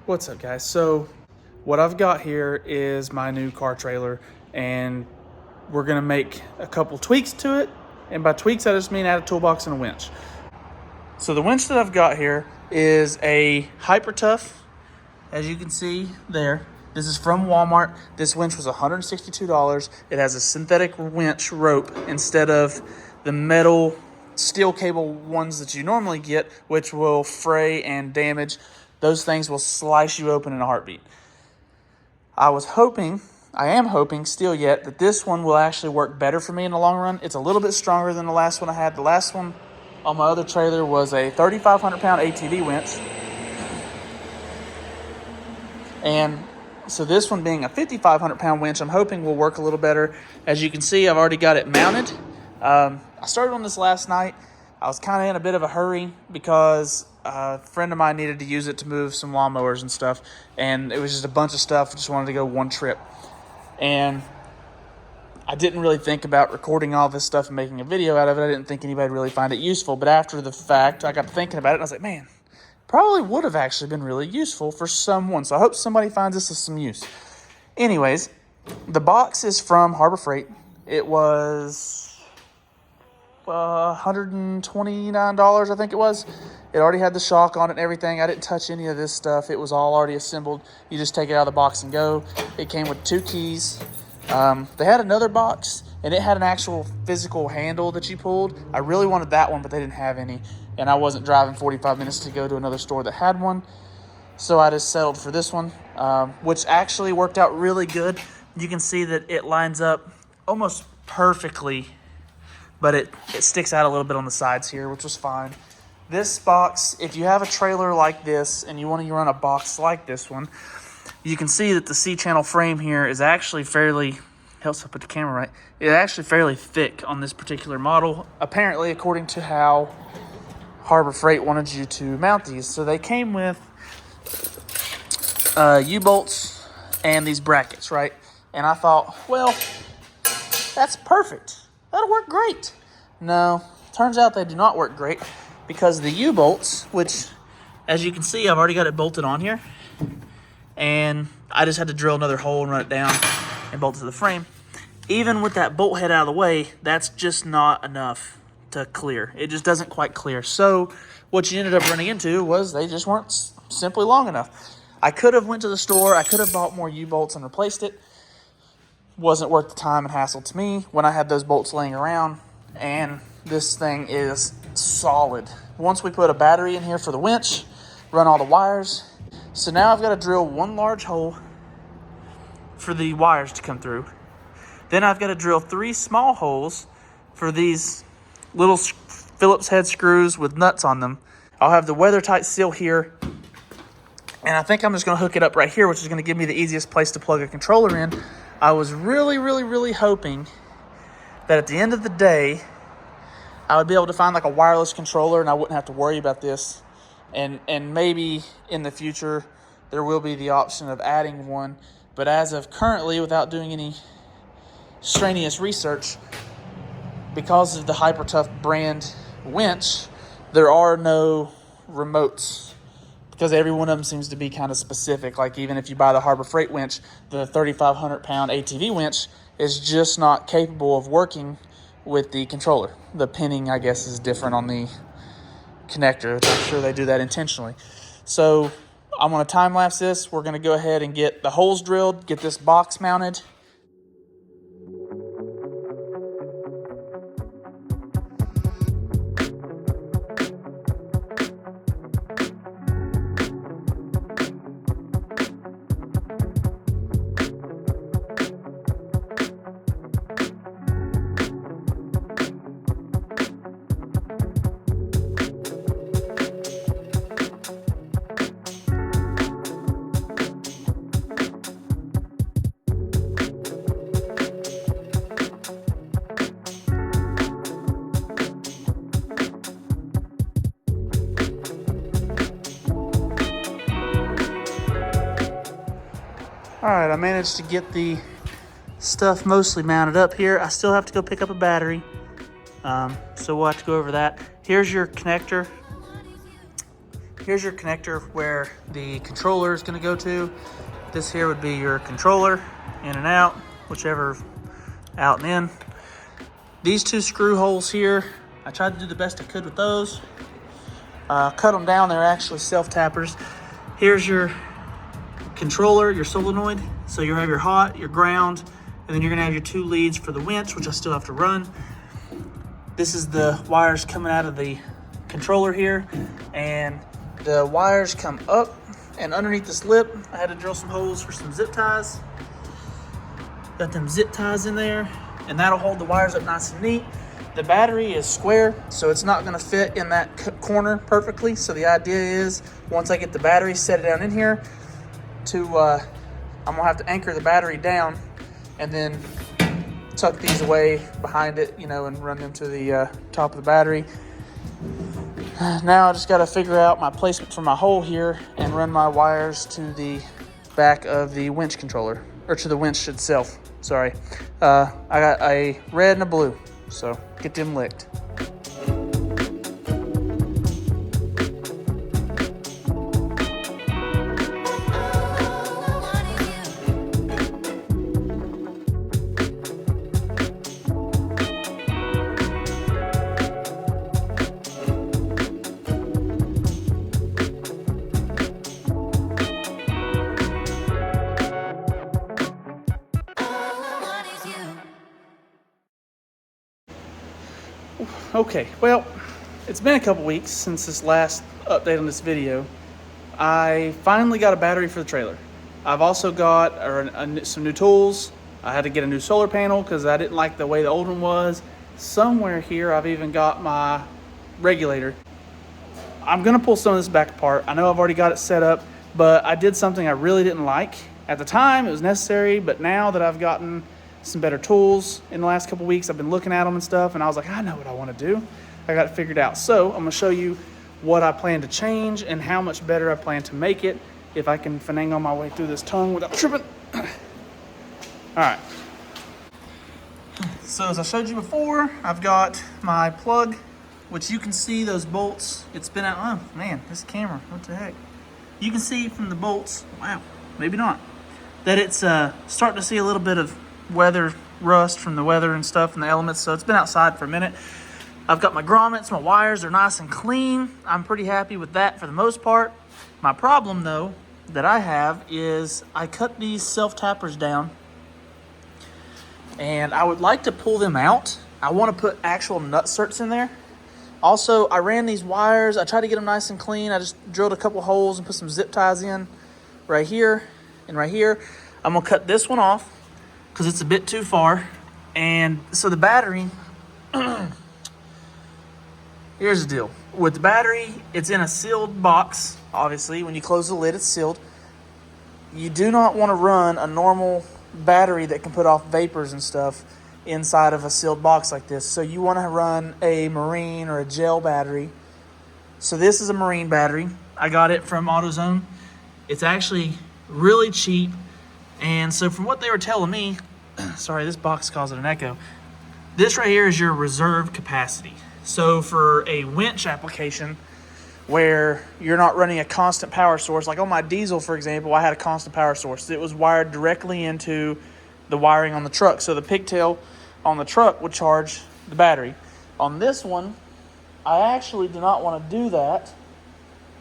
What's up, guys? So what I've got here is my new car trailer, and we're gonna make a couple tweaks to it. And by tweaks, I just mean add a toolbox and a winch. So the winch that I've got here is a Hyper Tough, as you can see there. This is from Walmart. This winch was $162. It has a synthetic winch rope instead of the metal steel cable ones that you normally get, which will fray and damage. Those things will slice you open in a heartbeat. I am hoping still yet, that this one will actually work better for me in the long run. It's a little bit stronger than the last one I had. The last one on my other trailer was a 3,500 pound ATV winch. And so this one being a 5,500 pound winch, I'm hoping will work a little better. As you can see, I've already got it mounted. I started on this last night. I was kind of in a bit of a hurry because a friend of mine needed to use it to move some lawnmowers and stuff. And it was just a bunch of stuff. I just wanted to go one trip. And I didn't really think about recording all this stuff and making a video out of it. I didn't think anybody would really find it useful. But after the fact, I got thinking about it and I was like, man, probably would have actually been really useful for someone. So I hope somebody finds this of some use. Anyways, the box is from Harbor Freight. It was $129, I think it was. It already had the shock on it and everything. I didn't touch any of this stuff. It was all already assembled. You just take it out of the box and go. It came with 2 keys. They had another box, and it had an actual physical handle that you pulled. I really wanted that one, but they didn't have any. And I wasn't driving 45 minutes to go to another store that had one. So I just settled for this one, which actually worked out really good. You can see that it lines up almost perfectly, but it sticks out a little bit on the sides here, which was fine. This box, if you have a trailer like this and you want to run a box like this one, you can see that the C-channel frame here is actually fairly, helps to put the camera right, it's actually fairly thick on this particular model, apparently according to how Harbor Freight wanted you to mount these. So they came with U-bolts and these brackets, right? And I thought, well, that's perfect. That'll work great. No, turns out they do not work great, because the U-bolts, which, as you can see, I've already got it bolted on here, and I just had to drill another hole and run it down and bolt it to the frame. Even with that bolt head out of the way, that's just not enough to clear. It just doesn't quite clear. So what you ended up running into was they just weren't simply long enough. I could have went to the store. I could have bought more U-bolts and replaced it. Wasn't worth the time and hassle to me when I had those bolts laying around. And this thing is solid. Once we put a battery in here for the winch, run all the wires. So now I've got to drill one large hole for the wires to come through. Then I've got to drill 3 small holes for these little Phillips head screws with nuts on them. I'll have the weather tight seal here. And I think I'm just going to hook it up right here, which is going to give me the easiest place to plug a controller in. I was really hoping that at the end of the day, I would be able to find like a wireless controller and I wouldn't have to worry about this. And maybe in the future, there will be the option of adding one. But as of currently, without doing any strenuous research, because of the Hyper Tough brand winch, there are no remotes, because every one of them seems to be kind of specific. Like even if you buy the Harbor Freight winch, the 3,500 pound ATV winch is just not capable of working with the controller. The pinning, I guess, is different on the connector. I'm sure they do that intentionally. So I'm going to time lapse this. We're going to go ahead and get the holes drilled, get this box mounted. All right, I managed to get the stuff mostly mounted up here. I still have to go pick up a battery, so we'll have to go over that. Here's your connector here's your connector where the controller is going to go to. This here would be your controller, in and out, whichever, out and in. These two screw holes here, I tried to do the best I could with those. Cut them down, they're actually self-tappers. Here's your controller, your solenoid. So you have your hot, your ground, and then you're gonna have your two leads for the winch, which I still have to run. This is the wires coming out of the controller here, and the wires come up and underneath this lip. I had to drill some holes for some zip ties. Got them zip ties in there, and that'll hold the wires up nice and neat. The battery is square, so it's not gonna fit in that corner perfectly. So the idea is, once I get the battery, set it down in here, I'm gonna have to anchor the battery down and then tuck these away behind it, you know, and run them to the top of the battery. Now I just gotta figure out my placement for my hole here and run my wires to the back of the winch controller, or to the winch itself, sorry. I got a red and a blue. So get them licked. Okay, well, it's been a couple weeks since this last update on this video. I finally got a battery for the trailer. I've also got some new tools. I had to get a new solar panel because I didn't like the way the old one was. Somewhere here, I've even got my regulator. I'm gonna pull some of this back apart. I know I've already got it set up, but I did something I really didn't like. At the time, it was necessary, but now that I've gotten some better tools in the last couple weeks, I've been looking at them and stuff, and I was like, I know what I want to do. I got it figured out. So I'm gonna show you what I plan to change and how much better I plan to make it if I can finagle my way through this tongue without tripping. All right. So as I showed you before, I've got my plug, which you can see those bolts. It's been out, oh man, this camera, what the heck? You can see from the bolts, wow, maybe not, that it's starting to see a little bit of weather rust from the weather and stuff and the elements, so it's been outside for a minute. I've got my grommets, my wires are nice and clean. I'm pretty happy with that for the most part. My problem though that I have is I cut these self-tappers down and I would like to pull them out. I want to put actual nut certs in there. Also, I ran these wires, I tried to get them nice and clean. I just drilled a couple holes and put some zip ties in right here and right here. I'm gonna cut this one off because it's a bit too far. And so the battery, here's the deal. With the battery, it's in a sealed box. Obviously, when you close the lid, it's sealed. You do not want to run a normal battery that can put off vapors and stuff inside of a sealed box like this. So you want to run a marine or a gel battery. So this is a marine battery. I got it from AutoZone. It's actually really cheap. And so from what they were telling me, sorry, this box causing an echo. This right here is your reserve capacity. So for a winch application where you're not running a constant power source, like on my diesel, for example, I had a constant power source. It was wired directly into the wiring on the truck. So the pigtail on the truck would charge the battery. On this one, I actually do not want to do that.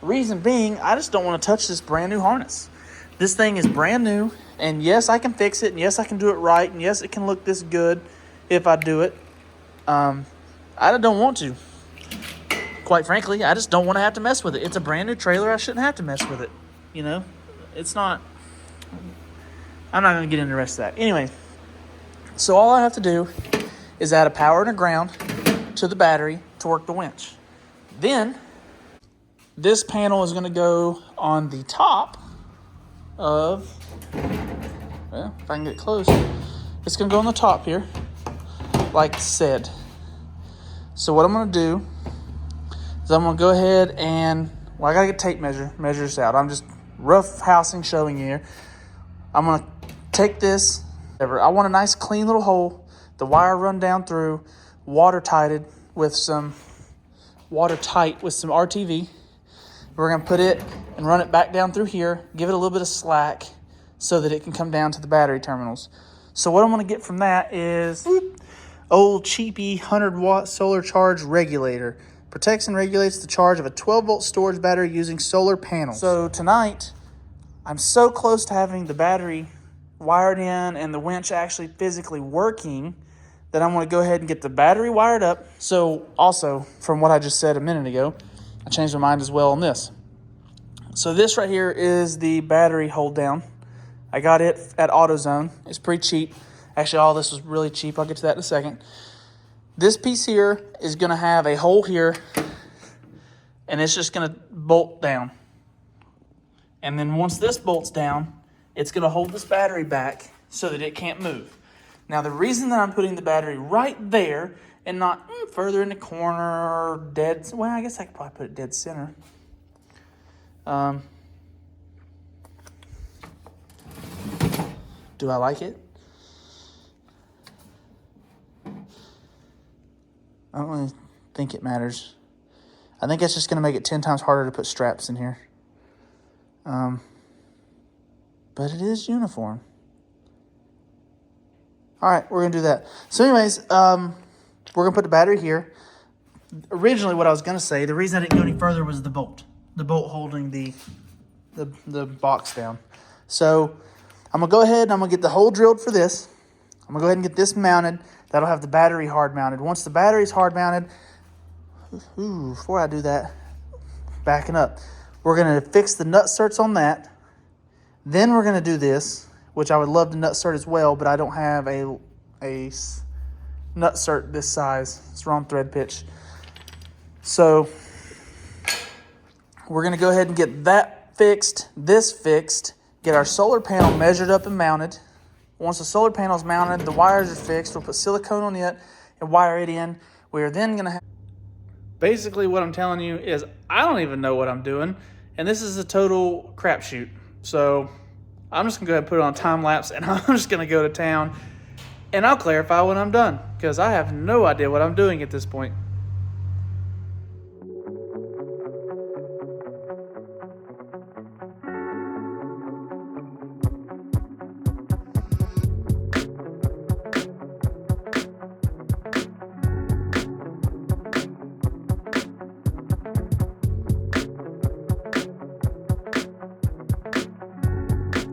Reason being, I just don't want to touch this brand new harness. This thing is brand new, and yes, I can fix it, and yes, I can do it right, and yes, it can look this good if I do it. I don't want to. Quite frankly, I just don't want to have to mess with it. It's a brand new trailer. I shouldn't have to mess with it. You know, it's not. I'm not going to get into the rest of that. Anyway, so all I have to do is add a power and a ground to the battery to work the winch. Then, this panel is going to go on the top of, well, if I can get close, it's going to go on the top here, like said. So what I'm going to do is I'm going to go ahead and, well, I got to get tape measure this out. I'm just rough housing showing you here. I'm going to take this, I want a nice clean little hole, the wire run down through, watertight with some RTV, We're going to put it and run it back down through here, give it a little bit of slack so that it can come down to the battery terminals. So what I'm going to get from that is old cheapy 100-watt solar charge regulator. Protects and regulates the charge of a 12-volt storage battery using solar panels. So tonight, I'm so close to having the battery wired in and the winch actually physically working that I'm going to go ahead and get the battery wired up. So also, from what I just said a minute ago, I changed my mind as well on this. So this right here is the battery hold down. I got it at AutoZone. It's pretty cheap. Actually, all this was really cheap. I'll get to that in a second. This piece here is going to have a hole here, and it's just going to bolt down. And then once this bolts down, it's going to hold this battery back so that it can't move. Now, the reason that I'm putting the battery right there and not further in the corner or dead, well, I guess I could probably put it dead center. Do I like it? I don't really think it matters. I think it's just going to make it 10 times harder to put straps in here. But it is uniform. All right, we're going to do that. So anyways, we're going to put the battery here. Originally, what I was going to say, the reason I didn't go any further was the bolt. The bolt holding the box down. So I'm going to go ahead and I'm going to get the hole drilled for this. I'm going to go ahead and get this mounted. That'll have the battery hard mounted. Once the battery's hard mounted, before I do that, backing up, we're going to fix the nut certs on that. Then we're going to do this, which I would love to nut cert as well, but I don't have a nut cert this size. It's wrong thread pitch. So we're going to go ahead and get that fixed, this fixed, get our solar panel measured up and mounted. Once the solar panel is mounted, the wires are fixed, we'll put silicone on it and wire it in. We are then going to have... Basically, what I'm telling you is I don't even know what I'm doing, and this is a total crapshoot. So I'm just going to go ahead and put it on time lapse, and I'm just going to go to town, and I'll clarify when I'm done, because I have no idea what I'm doing at this point.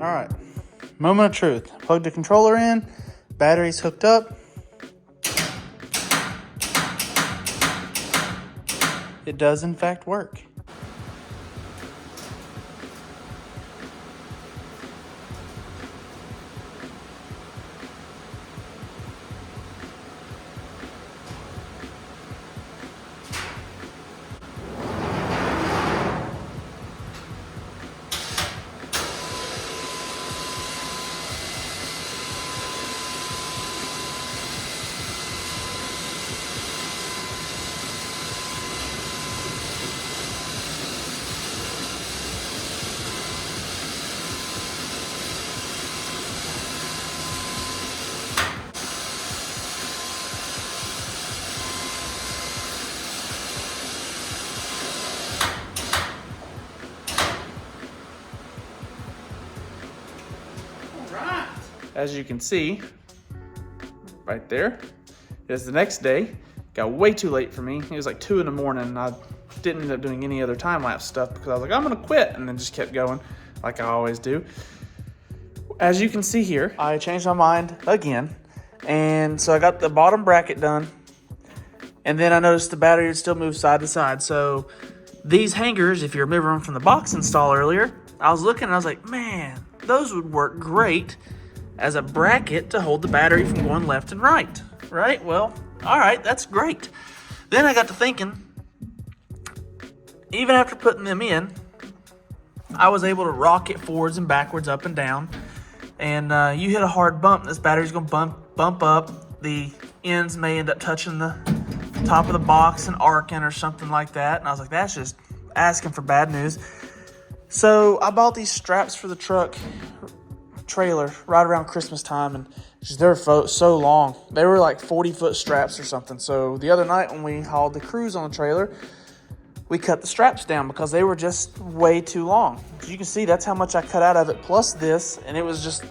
All right, moment of truth. Plug the controller in, battery's hooked up. It does in fact work. As you can see, right there, is the next day. Got way too late for me. It was like 2 in the morning, and I didn't end up doing any other time-lapse stuff because I was like, I'm gonna quit, and then just kept going like I always do. As you can see here, I changed my mind again, and so I got the bottom bracket done, and then I noticed the battery would still move side to side. So these hangers, if you remember them from the box install earlier, I was looking and I was like, man, those would work great as a bracket to hold the battery from going left and right, right? Well, all right, that's great. Then I got to thinking, even after putting them in, I was able to rock it forwards and backwards, up and down. And you hit a hard bump, this battery's gonna bump up. The ends may end up touching the top of the box and arcing or something like that. And I was like, that's just asking for bad news. So I bought these straps for the truck trailer right around Christmas time, and they're so long. They were like 40-foot straps or something. So the other night when we hauled the cruise on the trailer, we cut the straps down because they were just way too long. As you can see, that's how much I cut out of it, plus this, and it was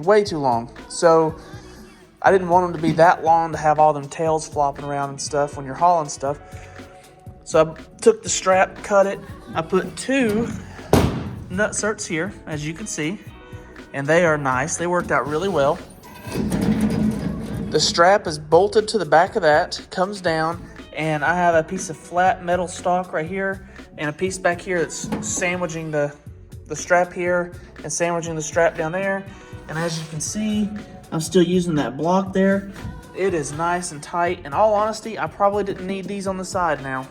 way too long. So I didn't want them to be that long to have all them tails flopping around and stuff when you're hauling stuff. So I took the strap, cut it. I put 2 nutserts here, as you can see, and they are nice. They worked out really well. The strap is bolted to the back of that, comes down, and I have a piece of flat metal stock right here and a piece back here that's sandwiching the strap here and sandwiching the strap down there. And as you can see, I'm still using that block there. It is nice and tight. In all honesty, I probably didn't need these on the side now.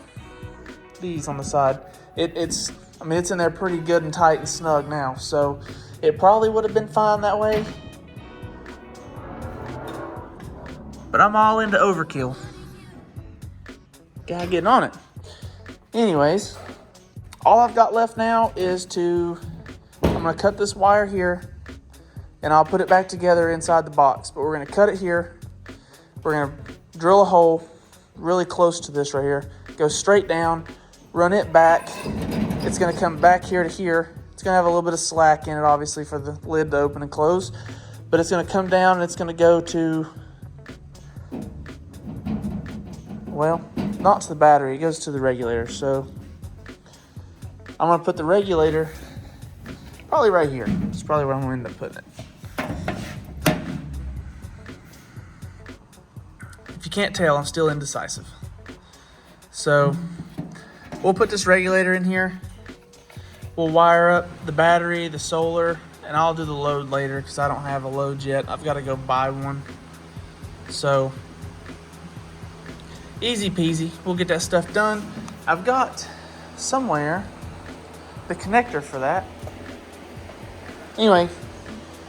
These on the side. It's in there pretty good and tight and snug now. So it probably would have been fine that way. But I'm all into overkill. Gotta get on it. Anyways, all I've got left now is I'm gonna cut this wire here and I'll put it back together inside the box. But we're gonna cut it here. We're gonna drill a hole really close to this right here. Go straight down, run it back. It's gonna come back here to here. It's gonna have a little bit of slack in it, obviously, for the lid to open and close. But it's gonna come down and it's gonna go to, well, not to the battery, it goes to the regulator. So I'm gonna put the regulator probably right here. It's probably where I'm gonna end up putting it. If you can't tell, I'm still indecisive. So we'll put this regulator in here. We'll wire up the battery, the solar, and I'll do the load later because I don't have a load yet. I've got to go buy one. So easy peasy, we'll get that stuff done. I've got somewhere the connector for that. Anyway,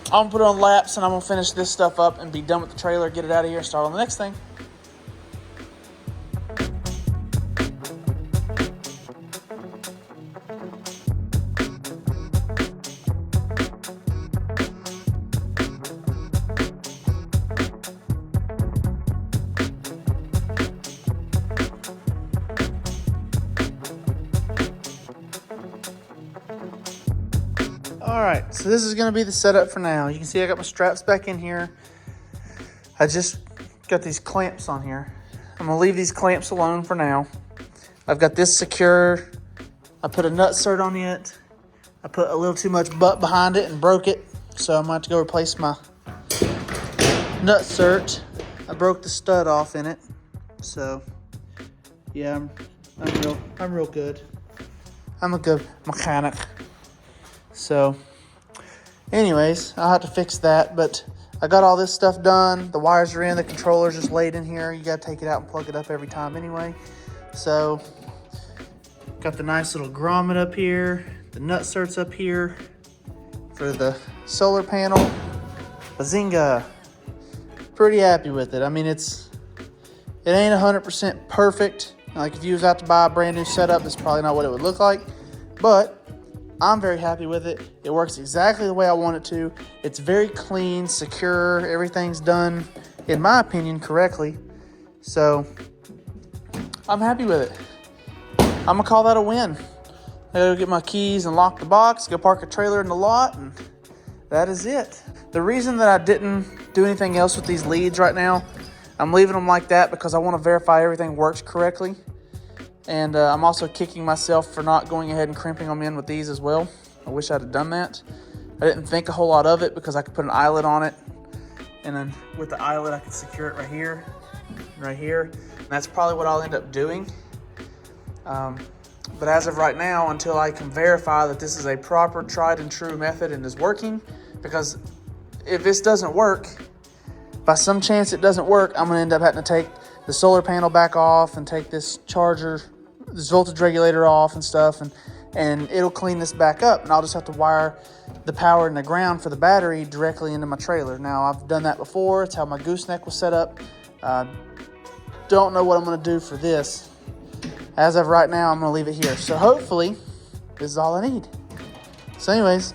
I'm gonna put it on laps and I'm gonna finish this stuff up and be done with the trailer, get it out of here, start on the next thing. All right, so this is gonna be the setup for now. You can see I got my straps back in here. I just got these clamps on here. I'm gonna leave these clamps alone for now. I've got this secure. I put a nutsert on it. I put a little too much butt behind it and broke it. So I'm gonna have to go replace my nutsert. I broke the stud off in it. So yeah, I'm real good. I'm a good mechanic. So anyways, I'll have to fix that, but I got all this stuff done. The wires are in, the controller's just laid in here. You gotta take it out and plug it up every time anyway. So got the nice little grommet up here, the nutserts up here for the solar panel. Bazinga. Pretty happy with it. I mean, it ain't 100% perfect. Like if you was out to buy a brand new setup, it's probably not what it would look like, but I'm very happy with it. It works exactly the way I want it to. It's very clean, secure. Everything's done, in my opinion, correctly. So I'm happy with it. I'm gonna call that a win. I gotta get my keys and lock the box, go park a trailer in the lot, and that is it. The reason that I didn't do anything else with these leads right now, I'm leaving them like that because I want to verify everything works correctly. And I'm also kicking myself for not going ahead and crimping them in with these as well. I wish I'd have done that. I didn't think a whole lot of it because I could put an eyelet on it. And then with the eyelet, I could secure it right here, and right here. And that's probably what I'll end up doing. But as of right now, until I can verify that this is a proper, tried and true method and is working, because if this doesn't work, by some chance it doesn't work, I'm gonna end up having to take the solar panel back off and take this charger, this voltage regulator off and stuff, and it'll clean this back up, and I'll just have to wire the power and the ground for the battery directly into my trailer. Now, I've done that before. It's how my gooseneck was set up. Don't know what I'm gonna do for this. As of right now, I'm gonna leave it here. So hopefully, this is all I need. So anyways,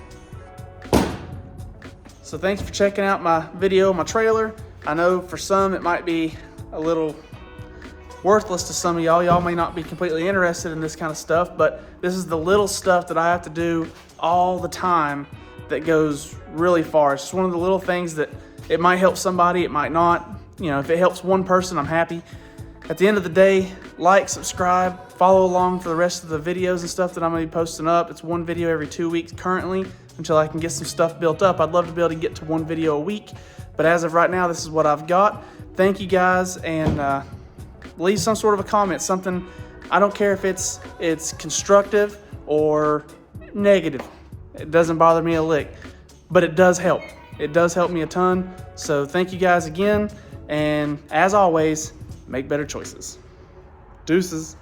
so thanks for checking out my video, my trailer. I know for some it might be a little worthless to some of y'all. Y'all may not be completely interested in this kind of stuff, but this is the little stuff that I have to do all the time that goes really far. It's just one of the little things that it might help somebody, it might not. You know, if it helps one person, I'm happy. At the end of the day, like, subscribe, follow along for the rest of the videos and stuff that I'm going to be posting up. It's one video every 2 weeks currently until I can get some stuff built up. I'd love to be able to get to one video a week, but as of right now, this is what I've got. Thank you guys, and leave some sort of a comment, something. I don't care if it's constructive or negative. It doesn't bother me a lick, but it does help. It does help me a ton. So thank you guys again, and as always, make better choices. Deuces.